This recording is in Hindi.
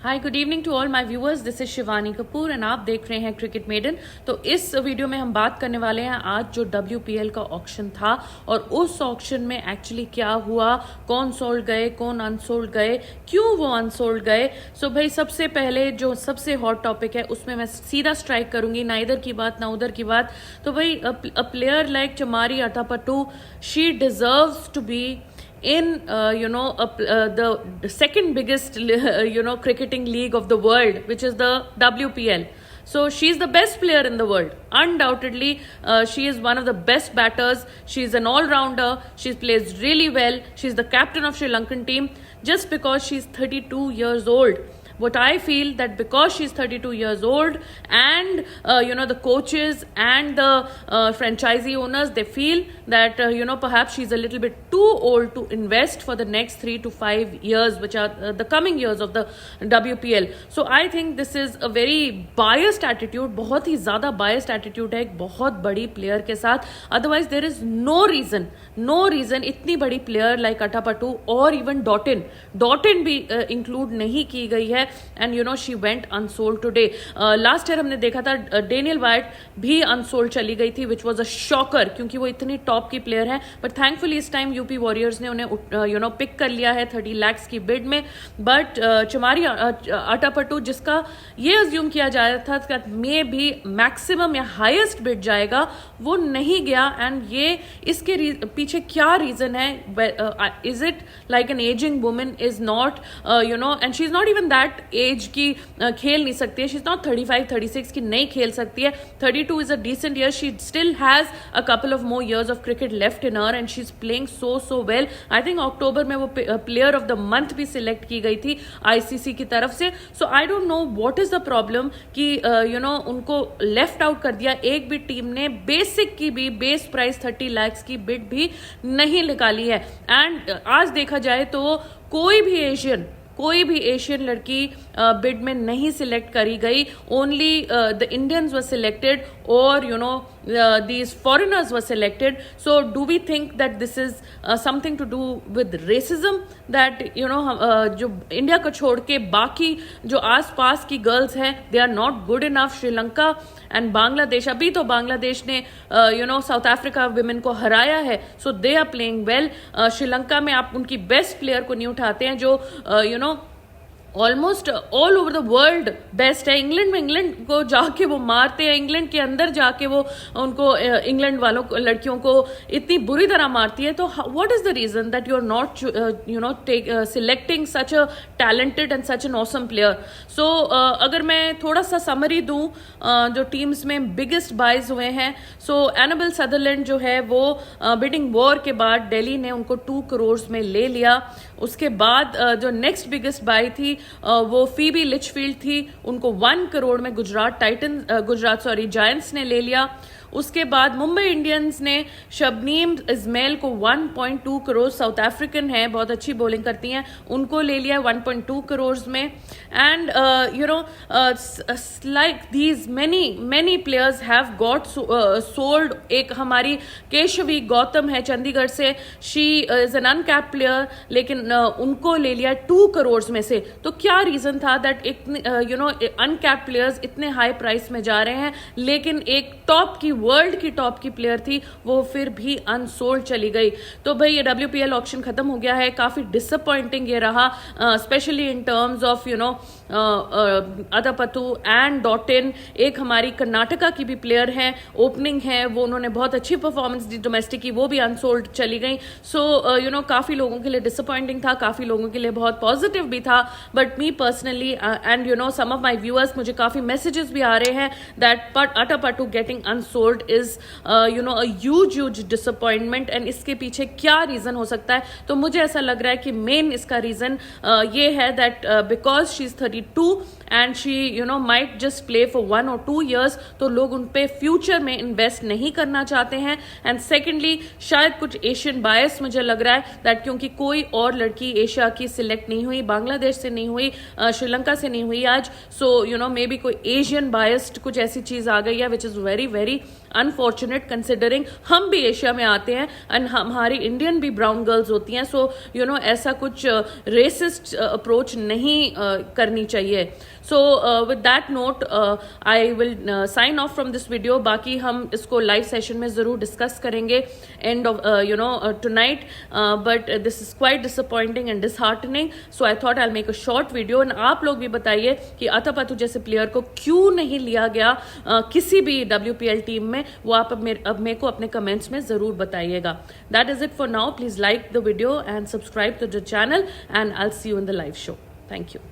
Hi good evening to all my viewers, this is Shivani Kapoor and आप देख रहे हैं क्रिकेट मेडन। तो इस वीडियो में हम बात करने वाले हैं आज जो WPL का ऑक्शन था और उस ऑक्शन में एक्चुअली क्या हुआ, कौन सोल्ड गए, कौन अनसोल्ड गए, क्यों वो अनसोल्ड गए। सो भाई सबसे पहले जो सबसे हॉट टॉपिक है उसमें मैं सीधा स्ट्राइक करूंगी, ना इधर की बात ना उधर की बात। तो भाई a player like Chamari Athapaththu, she deserves to be in the second biggest cricketing league of the world, which is the WPL. So she's the best player in the world, undoubtedly. She is one of the best batters. She's an all-rounder. She plays really well. She's the captain of Sri Lankan team. Just because she's 32 years old, what I feel that because she's 32 years old and the coaches and the franchisee owners, they feel that perhaps she's a little bit too old to invest for the next 3 to 5 years, which are the coming years of the WPL. So I think this is a very biased attitude, बहुत ही ज़्यादा biased attitude है एक बहुत बड़ी player के साथ। Otherwise there is no reason इतनी बड़ी player like अटापट्टू और even डॉटिन भी include नहीं की गई है। And she went unsold today. Last year हमने देखा था डेनियल वाइट भी अनसोल्ड चली गई थी, विच वॉज अ शॉकर क्योंकि वो इतनी टॉप की प्लेयर है। बट थैंकफुली इस टाइम यूपी वॉरियर्स ने उन्हें पिक कर लिया है 30 lakhs की बिड में। बट चमारी अटापट्टू, जिसका ये अज्यूम किया जा रहा था कि मे भी मैक्सिमम या हाईएस्ट बिड जाएगा, वो नहीं गया। एंड ये इसके पीछे क्या रीजन है? Is it like an ageing woman is not and she is not even that age की खेल नहीं सकती है। शी इज नॉट 35-36 की नहीं खेल सकती है। 32 is a decent year. She still has a couple of more years of cricket left in her and she is playing so well. I think October में वो प्लेयर ऑफ द मंथ भी सिलेक्ट की गई थी ICC की तरफ से। So I don't know what is the problem कि उनको लेफ्ट आउट कर दिया। एक भी टीम ने बेसिक की भी बेस प्राइस 30 lakhs की बिड भी नहीं निकाली है। एंड आज देखा जाए तो कोई भी एशियन लड़की बिड में नहीं सिलेक्ट करी गई। Only the Indians were selected और these foreigners were selected. So do we think that this is something to do with racism, that जो इंडिया को छोड़ के बाकी जो आसपास की गर्ल्स हैं, they are not good enough? Sri Lanka and Bangladesh, अभी तो बांग्लादेश ने साउथ अफ्रीका विमेन को हराया है, so they are playing well. Sri Lanka में आप उनकी बेस्ट प्लेयर को नहीं उठाते हैं जो almost all over the world best है। इंग्लैंड को जाके वो मारते हैं, इंग्लैंड के अंदर जाके वो उनको इंग्लैंड वालों को, लड़कियों को इतनी बुरी तरह मारती है। तो what is the reason that you are not selecting such a talented and such an awesome player? So अगर मैं थोड़ा सा समरी दूं जो टीम्स में बिगेस्ट बाइज हुए हैं, सो एनाबेल सदरलैंड जो है वो बिडिंग वॉर के बाद दिल्ली ने उनको 2 crore में ले लिया। उसके बाद जो नेक्स्ट बिगेस्ट बाई थी वो फीबी लिचफील्ड थी, उनको 1 crore में गुजरात जायंट्स ने ले लिया। उसके बाद मुंबई इंडियंस ने शबनीम इस्माइल को 1.2 crore, साउथ अफ्रीकन है, बहुत अच्छी बॉलिंग करती हैं, उनको ले लिया 1.2 crore में। And like these many players have got sold. एक हमारी केशवी गौतम है चंडीगढ़ से, she is an uncap player, लेकिन उनको ले लिया 2 crore में से। तो क्या रीजन था दैट अनकैप प्लेयर्स इतने हाई प्राइस में जा रहे हैं, लेकिन एक वर्ल्ड की टॉप की प्लेयर थी वो फिर भी अनसोल्ड चली गई? तो भाई ये WPL ऑक्शन खत्म हो गया है। काफी डिसअपॉइंटिंग ये रहा, specially in terms of Atapattu and Dottin. एक हमारी कर्नाटका की भी प्लेयर है, ओपनिंग है, वो उन्होंने बहुत अच्छी परफॉर्मेंस दी डोमेस्टिक की, वो भी अनसोल्ड चली गई। सो काफी लोगों के लिए डिसअपॉइंटिंग था, काफी लोगों के लिए बहुत पॉजिटिव भी था। But me personally and some of my viewers, मुझे काफी मैसेजेस भी आ रहे हैं that Athapaththu getting unsold is a huge disappointment। And इसके पीछे क्या रीजन हो सकता है? तो मुझे ऐसा लग रहा है कि मेन इसका रीजन ये है that because she is 32 and she might just play for 1 or 2 years, तो लोग उन पे फ्यूचर में इन्वेस्ट नहीं करना चाहते हैं। एंड सेकेंडली शायद कुछ एशियन बायस मुझे लग रहा है दैट क्योंकि कोई और लड़की एशिया की सिलेक्ट नहीं हुई, बांग्लादेश से नहीं हुई, श्रीलंका से नहीं हुई आज, सो मे बी कोई एशियन बायस्ड कुछ ऐसी चीज आ गई है which is very very unfortunate considering हम भी एशिया में आते हैं एंड हमारी इंडियन भी ब्राउन गर्ल्स होती हैं। सो ऐसा कुछ रेसिस्ट अप्रोच नहीं करनी चाहिए। So with that note I will sign off from this video. बाकी हम इसको लाइव सेशन में जरूर डिस्कस करेंगे end of tonight, but this is quite disappointing and disheartening, so I thought I make a short video. And आप लोग भी बताइए कि अथापथु जैसे प्लेयर को क्यों नहीं लिया गया किसी भी WPL टीम में, वो आप अब मेरे को अपने कमेंट्स में जरूर बताइएगा। That is it for now. Please like the video and subscribe to the channel and I will see you in the live show. Thank you.